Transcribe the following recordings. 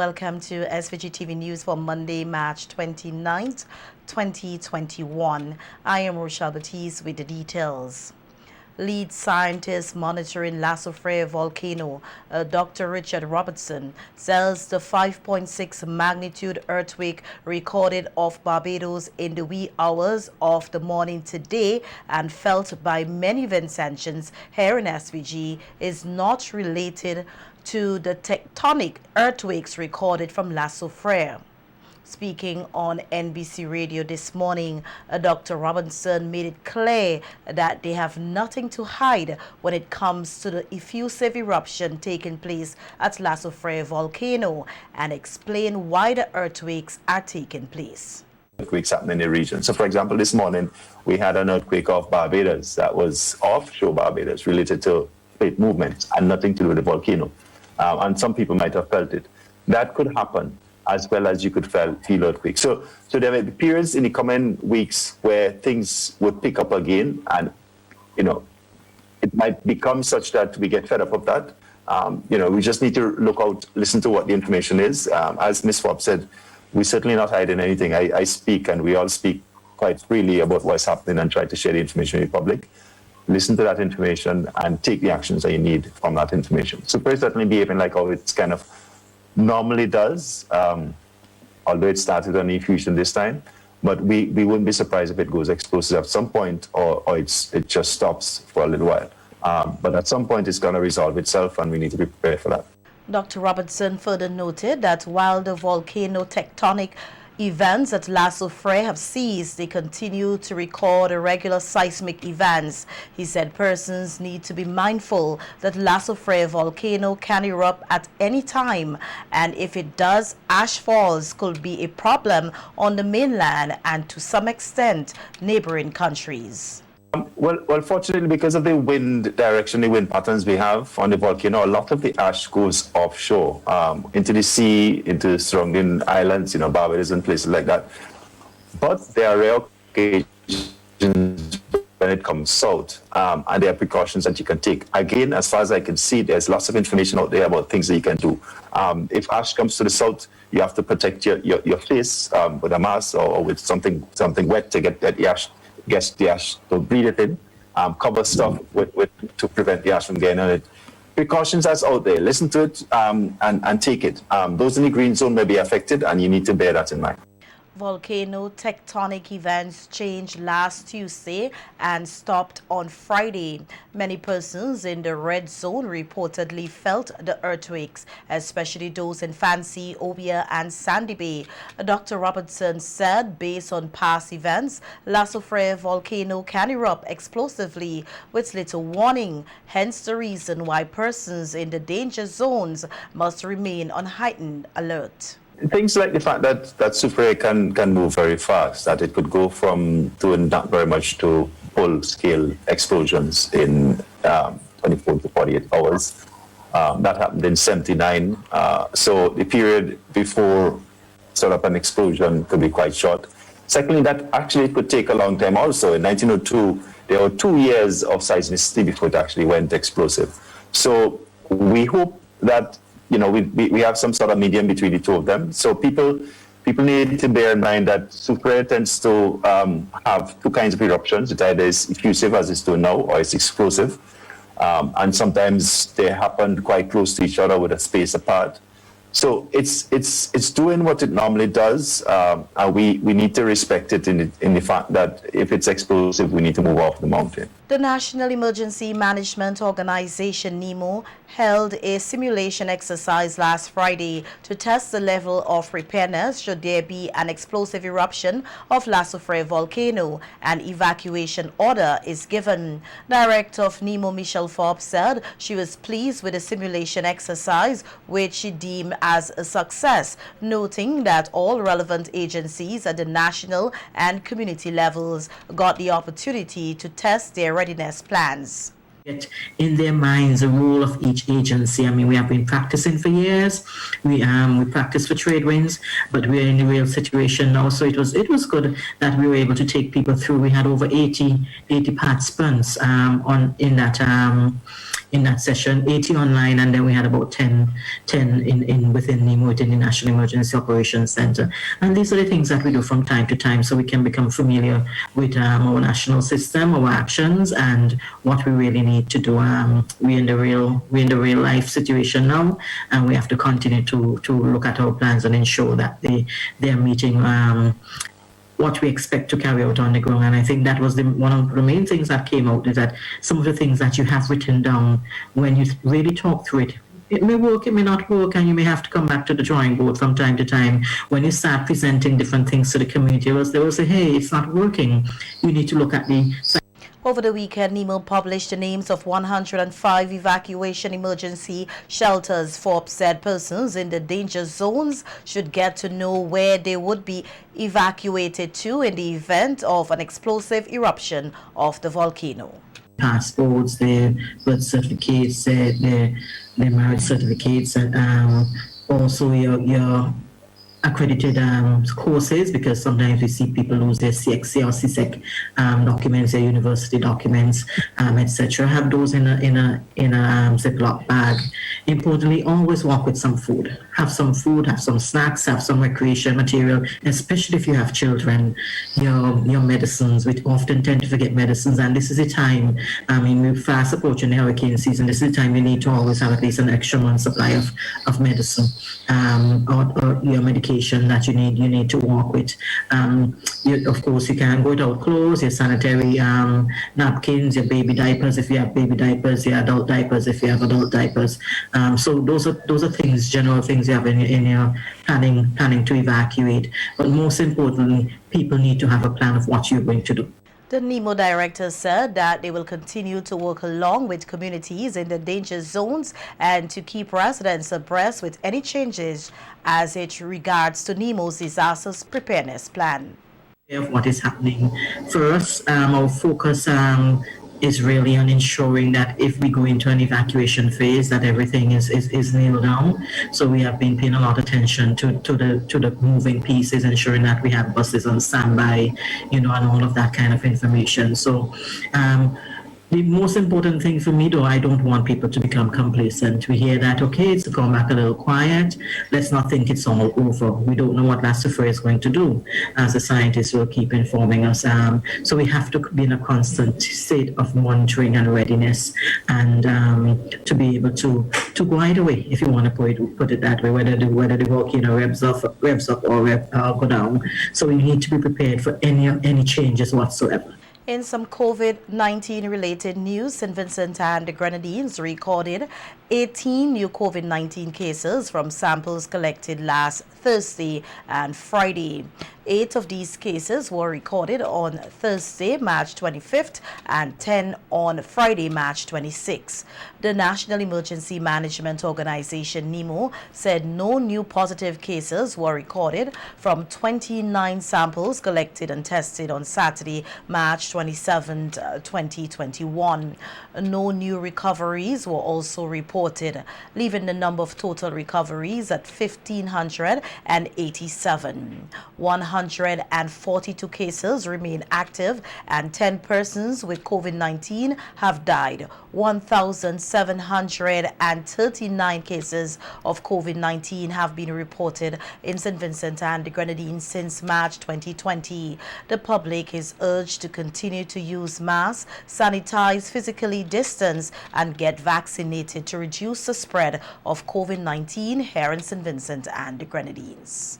welcome to SVG-TV News for Monday, March 29th, 2021. I am Rochelle Batiste with the details. Lead scientist monitoring Lasso Freya volcano, Dr. Richard Robertson, says the 5.6 magnitude earthquake recorded off Barbados in the wee hours of the morning today and felt by many Vincentians here in SVG is not related to the tectonic earthquakes recorded from Lasso Freya. Speaking on NBC Radio this morning, Dr. Robinson made it clear that they have nothing to hide when it comes to the effusive eruption taking place at Lasso Freya volcano and explain why the earthquakes are taking place. Earthquakes happen in the region. So, for example, this morning we had an earthquake off Barbados that was offshore Barbados related to plate movement and nothing to do with the volcano. And some people might have felt it. That could happen, as well as you could feel earthquakes. So there may be periods in the coming weeks where things would pick up again, and it might become such that we get fed up of that. We just need to look out, listen to what the information is. As Ms. Forbes said, we're certainly not hiding anything. I speak, and we all speak quite freely about what's happening and try to share the information with the public. Listen to that information and take the actions that you need from that information. So very certainly behaving like how it's kind of normally does, although it started on effusion this time, but we wouldn't be surprised if it goes explosive at some point or it just stops for a little while. But at some point it's going to resolve itself, and we need to be prepared for that. Dr. Robertson further noted that while the volcano tectonic events at Lasso Freya have ceased, they continue to record regular seismic events. He said persons need to be mindful that Lasso Freya volcano can erupt at any time, and if it does, ash falls could be a problem on the mainland and to some extent neighboring countries. Well, fortunately, because of the wind direction, the wind patterns we have on the volcano, a lot of the ash goes offshore, into the sea, into the surrounding islands, Barbados and places like that. But there are rare occasions when it comes south, and there are precautions that you can take. Again, as far as I can see, there's lots of information out there about things that you can do. If ash comes to the south, you have to protect your face with a mask or with something wet to get the ash. Get the ash, so breathe it in, cover stuff to prevent the ash from getting on it. Precautions that's out there, listen to it and take it. Those in the green zone may be affected, and you need to bear that in mind. Volcano tectonic events changed last Tuesday and stopped on Friday. Many persons in the red zone reportedly felt the earthquakes, especially those in Fancy, Obia and Sandy Bay. Dr. Robertson said based on past events, Lasso Freya volcano can erupt explosively with little warning, hence the reason why persons in the danger zones must remain on heightened alert. Things like the fact that Freya can move very fast, that it could go from doing not very much to full-scale explosions in 24 to 48 hours. That happened in 79. So the period before sort of an explosion could be quite short. Secondly, that actually could take a long time also. In 1902, there were 2 years of seismicity before it actually went explosive. So we hope that we have some sort of medium between the two of them. So people need to bear in mind that Freya tends to have two kinds of eruptions. It either is effusive, as it's doing now, or it's explosive. And sometimes they happen quite close to each other with a space apart. So it's doing what it normally does, and we need to respect it in the fact that if it's explosive, we need to move off the mountain. The National Emergency Management Organization, NEMO, held a simulation exercise last Friday to test the level of preparedness should there be an explosive eruption of Lasso Freya volcano. An evacuation order is given. Director of NEMO, Michelle Forbes, said she was pleased with the simulation exercise, which she deemed as a success, noting that all relevant agencies at the national and community levels got the opportunity to test their readiness plans. In their minds the role of each agency. I mean, we have been practicing for years. We practiced for trade winds, but we're in a real situation now. So it was good that we were able to take people through. We had over 80 participants in that session, 80 online, and then we had about 10 within NEMO, within the National Emergency Operations Center. And these are the things that we do from time to time, so we can become familiar with our national system, our actions, and what we really need to do. We're in the real life situation now, and we have to continue to look at our plans and ensure that they are meeting what we expect to carry out on the ground. And I think that was one of the main things that came out, is that some of the things that you have written down, when you really talk through it, it may work, it may not work, and you may have to come back to the drawing board from time to time. When you start presenting different things to the community, they will say, hey, it's not working. You need to look at the... Over the weekend, NEMO published the names of 105 evacuation emergency shelters. Forbes said persons in the danger zones should get to know where they would be evacuated to in the event of an explosive eruption of the volcano. Passports, their birth certificates, their marriage certificates, and also your accredited courses, because sometimes we see people lose their CXC or CSEC documents, their university documents, etc. Have those in a Ziploc bag. Importantly, always walk with some food. Have some food, have some snacks, have some recreation material, especially if you have children. Your medicines, we often tend to forget medicines, and this is the time, we're fast approaching the hurricane season. This is the time you need to always have at least an extra month supply of medicine, or your medication that you need to walk with. Of course, you can go without clothes, your sanitary napkins, your baby diapers if you have baby diapers, your adult diapers if you have adult diapers. So those are things, general things you have in your planning to evacuate. But most importantly, people need to have a plan of what you're going to do. The NEMO director said that they will continue to work along with communities in the danger zones and to keep residents abreast with any changes as it regards to NEMO's disaster preparedness plan. Of what is happening. For us, our focus is really on ensuring that if we go into an evacuation phase, that everything is nailed down. So we have been paying a lot of attention to the moving pieces, ensuring that we have buses on standby, and all of that kind of information. So the most important thing for me, though, I don't want people to become complacent. We hear that, okay, it's gone back a little quiet. Let's not think it's all over. We don't know what last is going to do. As the scientists will keep informing us. So we have to be in a constant state of monitoring and readiness, and to be able to go either way, if you want to put it that way, whether the volcano revs up or go down. So we need to be prepared for any changes whatsoever. In some COVID-19 related news, St. Vincent and the Grenadines recorded 18 new COVID-19 cases from samples collected last Thursday and Friday. 8 of these cases were recorded on Thursday, March 25th, and 10 on Friday, March 26th. The National Emergency Management Organization, NEMO, said no new positive cases were recorded from 29 samples collected and tested on Saturday, March 27, 2021. No new recoveries were also reported, leaving the number of total recoveries at 1,587. 142 cases remain active, and 10 persons with COVID-19 have died. 1,739 cases of COVID-19 have been reported in St. Vincent and the Grenadines since March 2020. The public is urged to continue to use masks, sanitize, physically distance, and get vaccinated to reduce the spread of COVID-19 here in St. Vincent and the Grenadines.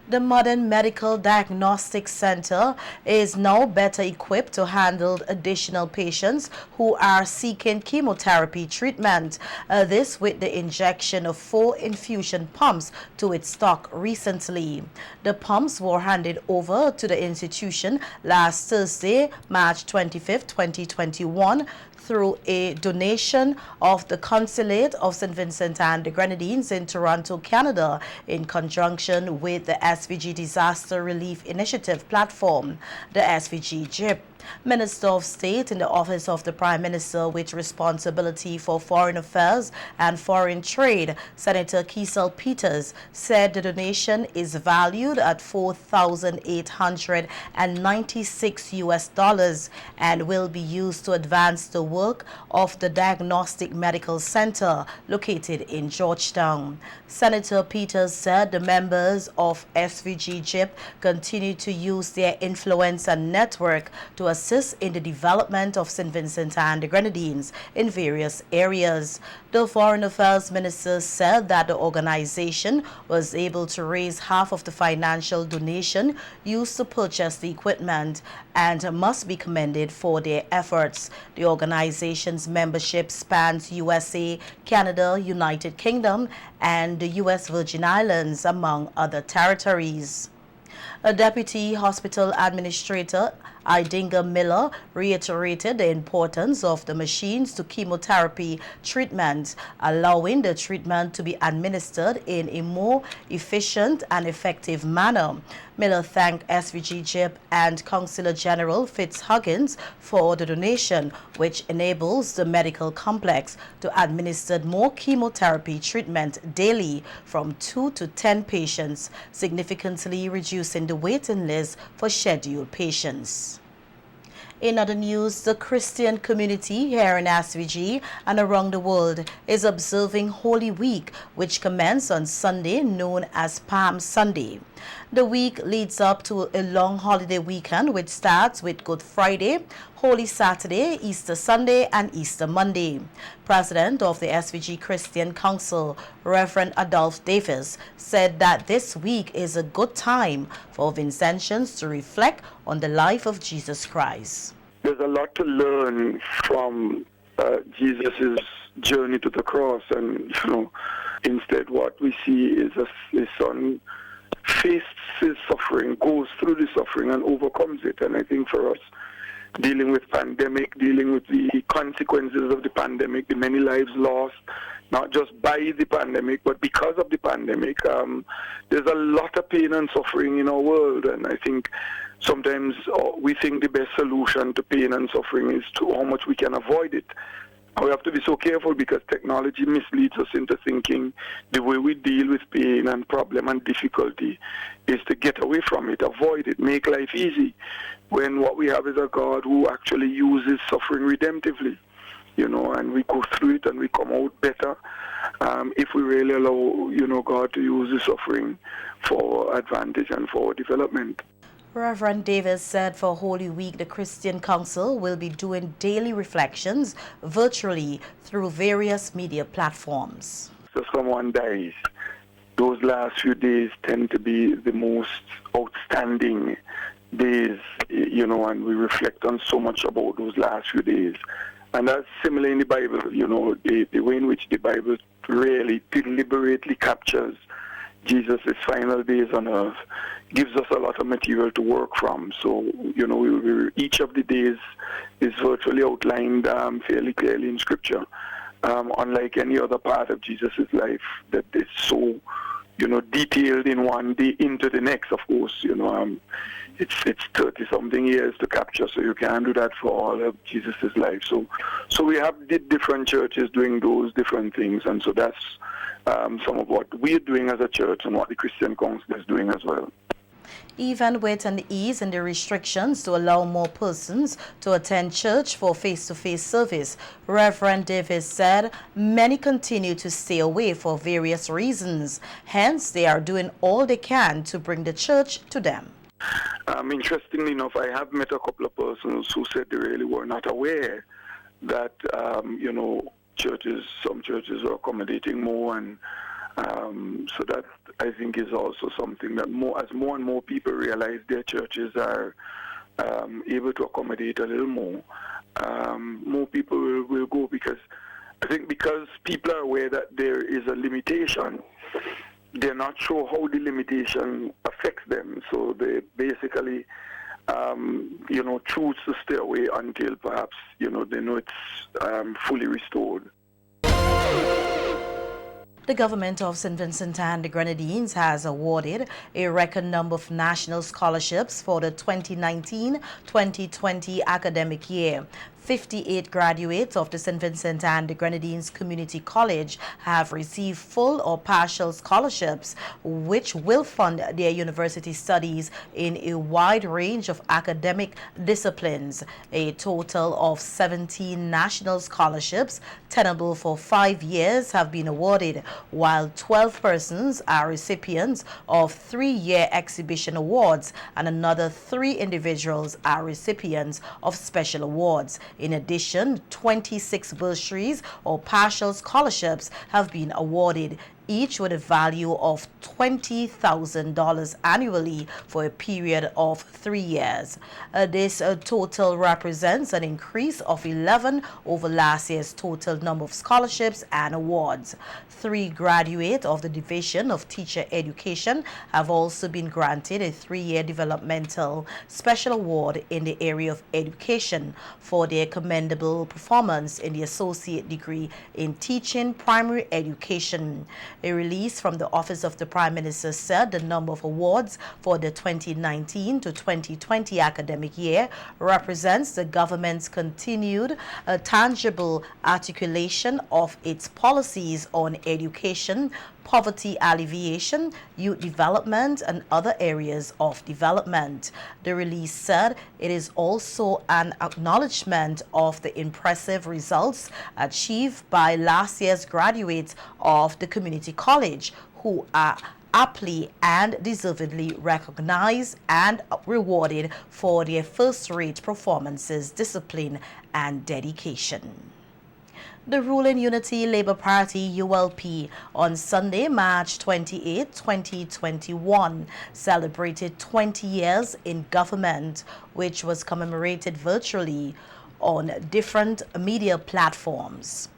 The Modern Medical Diagnostic Center is now better equipped to handle additional patients who are seeking chemotherapy treatment. This with the injection of 4 infusion pumps to its stock recently. The pumps were handed over to the institution last Thursday, March 25th, 2021, through a donation of the Consulate of St. Vincent and the Grenadines in Toronto, Canada, in conjunction with the SVG Disaster Relief Initiative platform. The SVG Minister of State in the Office of the Prime Minister with responsibility for foreign affairs and foreign trade, Senator Kiesel Peters, said the donation is valued at $4,896 and will be used to advance the work of the Diagnostic Medical Center located in Georgetown. Senator Peters said the members of SVG-TV continue to use their influence and network to assist in the development of St. Vincent and the Grenadines in various areas. The Foreign Affairs Minister said that the organization was able to raise half of the financial donation used to purchase the equipment and must be commended for their efforts. The organization's membership spans USA, Canada, United Kingdom, and the U.S. Virgin Islands, among other territories. A deputy hospital administrator, Idinga Miller, reiterated the importance of the machines to chemotherapy treatment, allowing the treatment to be administered in a more efficient and effective manner. Miller thanked SVG-TV and Councillor General Fitzhuggins for the donation, which enables the medical complex to administer more chemotherapy treatment daily from 2 to 10 patients, significantly reducing the waiting list for scheduled patients. In other news, the Christian community here in SVG and around the world is observing Holy Week, which commenced on Sunday, known as Palm Sunday. The week leads up to a long holiday weekend, which starts with Good Friday, Holy Saturday, Easter Sunday, and Easter Monday. President of the SVG Christian Council, Reverend Adolph Davis, said that this week is a good time for Vincentians to reflect on the life of Jesus Christ. There's a lot to learn from Jesus' journey to the cross, and instead what we see is his son faces his suffering, goes through the suffering and overcomes it. And I think for us, dealing with pandemic, dealing with the consequences of the pandemic, the many lives lost, not just by the pandemic, but because of the pandemic, there's a lot of pain and suffering in our world. And I think sometimes we think the best solution to pain and suffering is to how much we can avoid it. We have to be so careful because technology misleads us into thinking the way we deal with pain and problem and difficulty is to get away from it, avoid it, make life easy, when what we have is a God who actually uses suffering redemptively, and we go through it and we come out better if we really allow, God to use the suffering for advantage and for development. Reverend Davis said for Holy Week, the Christian Council will be doing daily reflections virtually through various media platforms. So someone dies. Those last few days tend to be the most outstanding days, and we reflect on so much about those last few days. And that's similar in the Bible, the way in which the Bible really deliberately captures Jesus' final days on earth gives us a lot of material to work from. So, each of the days is virtually outlined fairly clearly in Scripture, unlike any other part of Jesus' life that is so, detailed in one day into the next, of course. It's 30-something years to capture, so you can't do that for all of Jesus' life. So we have different churches doing those different things, and so that's some of what we're doing as a church and what the Christian Council is doing as well. Even with an ease in the restrictions to allow more persons to attend church for face-to-face service, Reverend Davis said many continue to stay away for various reasons. Hence, they are doing all they can to bring the church to them. Interestingly enough, I have met a couple of persons who said they really were not aware that, some churches are accommodating more, and so that I think is also something that as more and more people realize their churches are able to accommodate a little more people will go, because I think because people are aware that there is a limitation, they're not sure how the limitation affects them, so they basically choose to stay away until perhaps they know it's fully restored. The government of St. Vincent and the Grenadines has awarded a record number of national scholarships for the 2019-2020 academic year. 58 graduates of the St. Vincent and the Grenadines Community College have received full or partial scholarships, which will fund their university studies in a wide range of academic disciplines. A total of 17 national scholarships, tenable for 5 years, have been awarded, while 12 persons are recipients of 3-year exhibition awards, and another 3 individuals are recipients of special awards. In addition, 26 bursaries or partial scholarships have been awarded, each with a value of $20,000 annually for a period of 3 years. This total represents an increase of 11 over last year's total number of scholarships and awards. 3 graduates of the Division of Teacher Education have also been granted a 3-year developmental special award in the area of education for their commendable performance in the associate degree in teaching primary education. A release from the Office of the Prime Minister said the number of awards for the 2019 to 2020 academic year represents the government's continued tangible articulation of its policies on education, poverty alleviation, youth development, and other areas of development. The release said it is also an acknowledgement of the impressive results achieved by last year's graduates of the community college, who are aptly and deservedly recognized and rewarded for their first-rate performances, discipline, and dedication. The ruling Unity Labour Party, ULP, on Sunday, March 28, 2021, celebrated 20 years in government, which was commemorated virtually on different media platforms.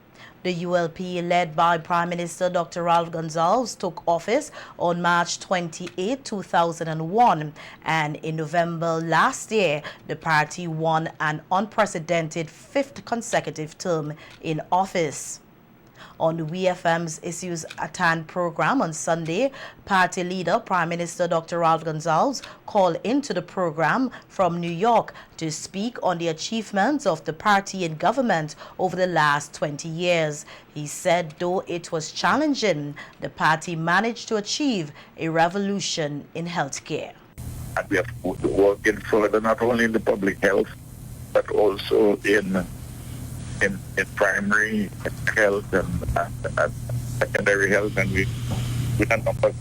The ULP, led by Prime Minister Dr. Ralph Gonsalves, took office on March 28, 2001, and in November last year, the party won an unprecedented 5th consecutive term in office. On the WeFM's Issues at Hand program on Sunday, party leader Prime Minister Dr. Ralph Gonsalves called into the program from New York to speak on the achievements of the party in government over the last 20 years. He said though it was challenging, the party managed to achieve a revolution in healthcare. And we have working further not only in the public health, but also in primary health and secondary health, and we with a number of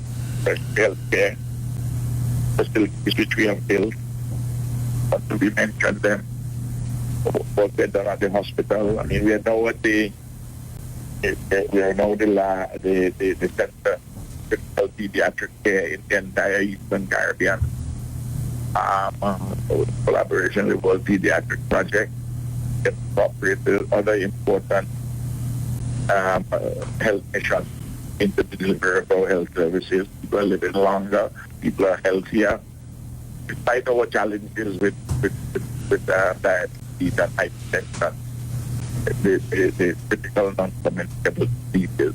health care facilities which we have built. But to be mentioned them, what they've done at the hospital. I mean, we are now at the center of pediatric care in the entire Eastern Caribbean. Collaboration with the World Pediatric Project. Incorporate the other important health missions into the delivery of our health services. People are living longer, people are healthier. Despite our challenges with diabetes and hypertension, the critical non-communicable diseases.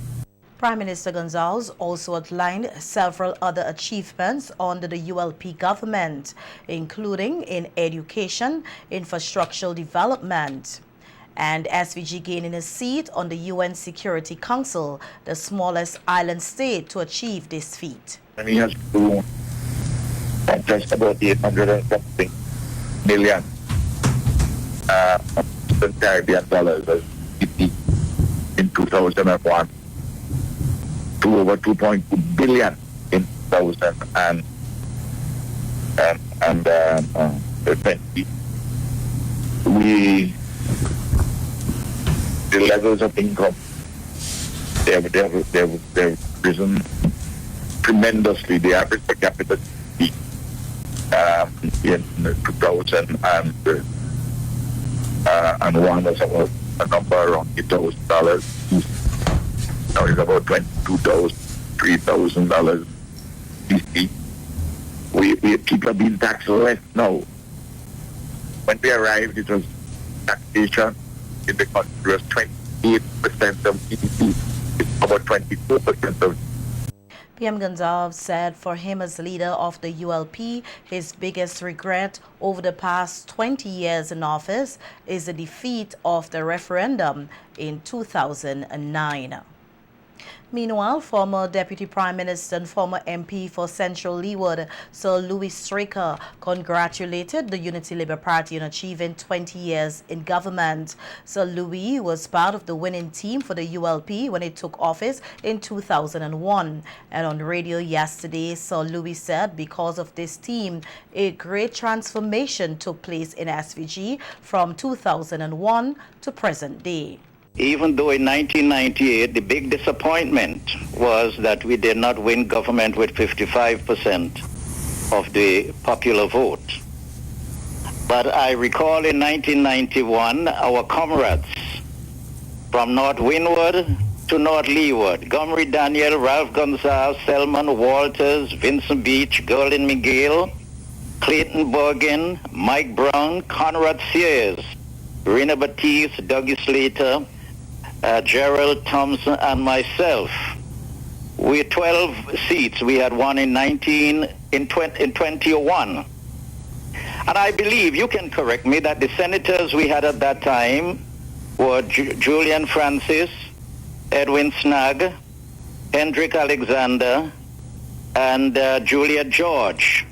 Prime Minister Gonsalves also outlined several other achievements under the ULP government, including in education, infrastructural development, and SVG gaining a seat on the UN Security Council, the smallest island state to achieve this feat. And he has grown from just about 800 and something million Caribbean dollars as GDP in 2001. to over 2.2 billion in 2020. The levels of income, they've risen tremendously. The average per capita in 2001 was about a number around $8,000. Now it's about $22,000, $3,000 DC. People are being taxed less now. When we arrived, it was taxation in the country was 28% of GDP. It's about 24% of. PM Gonzalez said for him as leader of the ULP, his biggest regret over the past 20 years in office is the defeat of the referendum in 2009. Meanwhile, former Deputy Prime Minister and former MP for Central Leeward, Sir Louis STRAKER, congratulated the Unity Labour Party on achieving 20 years in government. Sir Louis was part of the winning team for the ULP when it took office in 2001. And on radio yesterday, Sir Louis said because of this team, a great transformation took place in SVG from 2001 to present day. Even though in 1998 the big disappointment was that we did not win government with 55% of the popular vote. But I recall in 1991 our comrades from North Windward to North Leeward, Gomery Daniel, Ralph Gonzalez, Selman Walters, Vincent Beach, Golden Miguel, Clayton Borgin, Mike Brown, Conrad Sears, Rena Batiste, Dougie Slater, Gerald Thompson, and myself. We had 12 seats. We had one in 2001. And I believe, you can correct me, that the senators we had at that time were Julian Francis, Edwin Snag, Hendrik Alexander, and Julia George.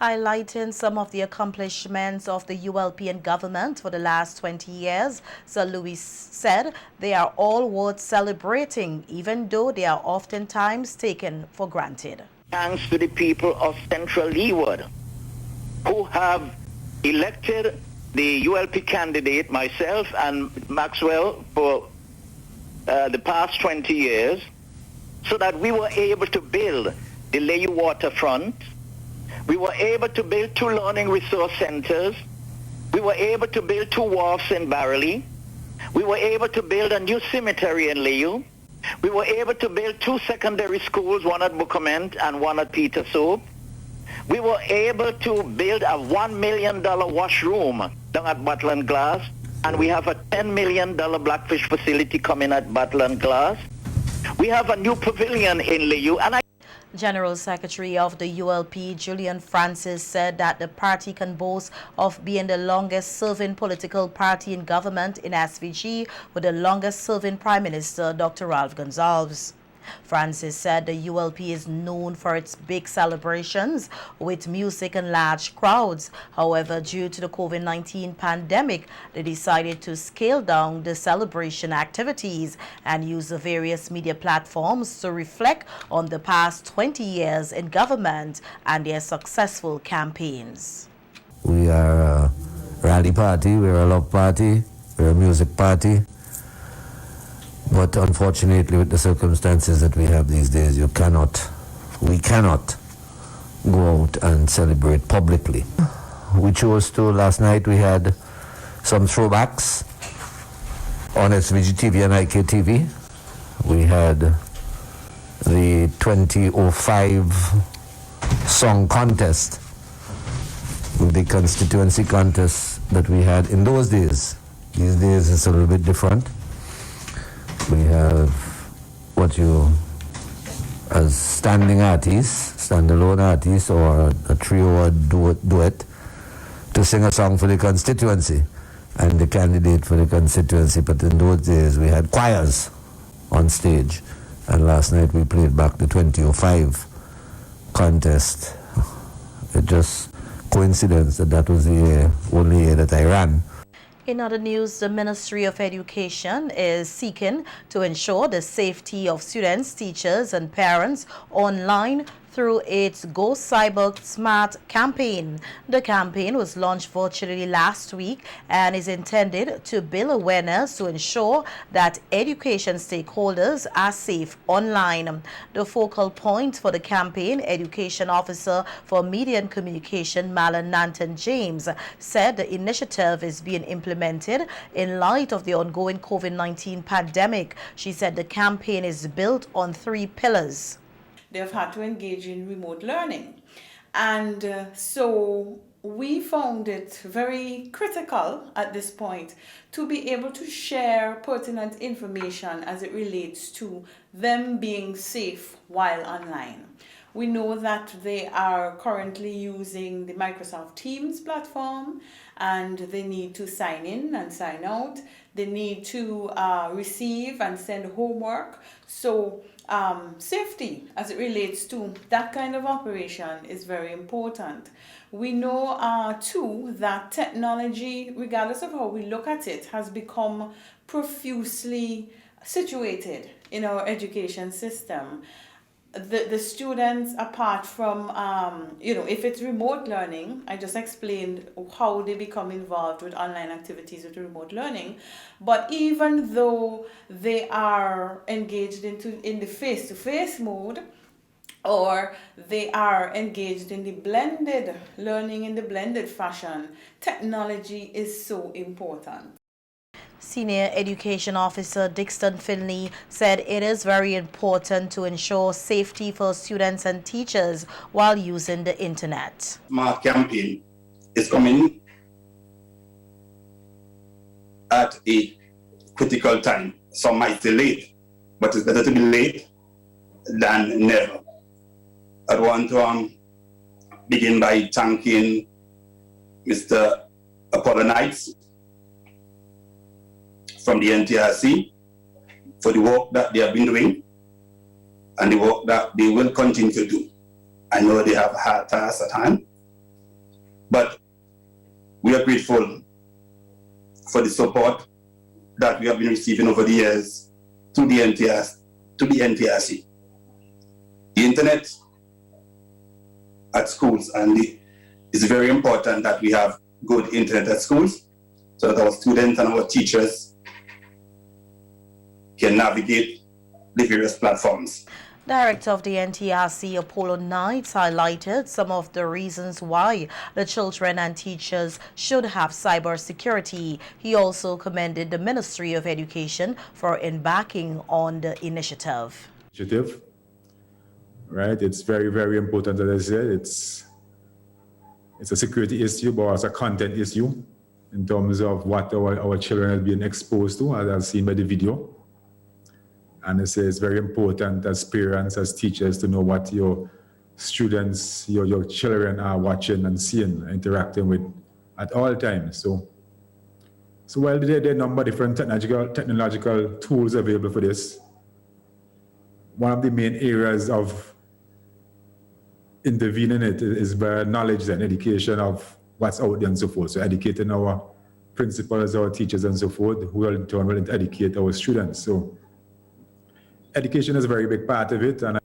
Highlighting some of the accomplishments of the ULPN government for the last 20 years, Sir Louis said they are all worth celebrating, even though they are oftentimes taken for granted. Thanks to the people of Central Leeward who have elected the ULP candidate, myself and Maxwell, for the past 20 years, so that we were able to build the Layou waterfront. We were able to build 2 learning resource centers. We were able to build 2 wharfs in Barreley. We were able to build a new cemetery in Layou. We were able to build 2 secondary schools, one at Bookament and one at Peter Soap. We were able to build a $1 million washroom down at Bottle and Glass, and we have a $10 million blackfish facility coming at Bottle and Glass. We have a new pavilion in Layou, and General Secretary of the ULP, Julian Francis, said that the party can boast of being the longest-serving political party in government in SVG, with the longest-serving Prime Minister, Dr. Ralph Gonzalez. Francis said the ULP is known for its big celebrations with music and large crowds. However, due to the COVID-19 pandemic, they decided to scale down the celebration activities and use the various media platforms to reflect on the past 20 years in government and their successful campaigns. We are a rally party, we're a love party, we're a music party. But unfortunately, with the circumstances that we have these days, we cannot go out and celebrate publicly. We chose to, last night we had some throwbacks on SVG-TV and IKTV. We had the 2005 song contest, the constituency contest that we had in those days. These days it's a little bit different. We have what you, as standing artists, standalone artists, or a trio or duet, to sing a song for the constituency and the candidate for the constituency. But in those days we had choirs on stage, and last night we played back the 2005 contest. It just coincidence that was the only year that I ran. In other news, the Ministry of Education is seeking to ensure the safety of students, teachers, and parents online through its Go Cyber Smart campaign. The campaign was launched virtually last week and is intended to build awareness to ensure that education stakeholders are safe online. The focal point for the campaign, Education Officer for Media and Communication Marlon Nanton James, said the initiative is being implemented in light of the ongoing COVID-19 pandemic. She said the campaign is built on 3 pillars. They've had to engage in remote learning. And so we found it very critical at this point to be able to share pertinent information as it relates to them being safe while online. We know that they are currently using the Microsoft Teams platform, and they need to sign in and sign out. They need to receive and send homework. So safety as it relates to that kind of operation is very important. We know too that technology, regardless of how we look at it, has become profusely situated in our education system. The students, apart from, if it's remote learning, I just explained how they become involved with online activities with remote learning. But even though they are engaged in the face-to-face mode, or they are engaged in the blended learning in the blended fashion, technology is so important. Senior Education Officer Dixon Finley said it is very important to ensure safety for students and teachers while using the internet. Smart campaign is coming at a critical time. Some might say late, but it's better to be late than never. I want to begin by thanking Mr. Apollonites from the NTRC for the work that they have been doing and the work that they will continue to do. I know they have hard tasks at hand, but we are grateful for the support that we have been receiving over the years to the NTRC. The internet at schools, and it's very important that we have good internet at schools so that our students and our teachers can navigate the various platforms. Director of the NTRC, Apollo Knights, highlighted some of the reasons why the children and teachers should have cybersecurity. He also commended the Ministry of Education for embarking on the initiative. Right, it's very, very important. As I said, it's a security issue, but also a content issue in terms of what our children are being exposed to, as seen by the video. And it's very important as parents, as teachers, to know what your students, your children are watching and seeing, interacting with at all times. So while there are a number of different technological tools available for this, one of the main areas of intervening in it is by knowledge and education of what's out there and so forth. So educating our principals, our teachers and so forth, who will in turn will educate our students. So education is a very big part of it. And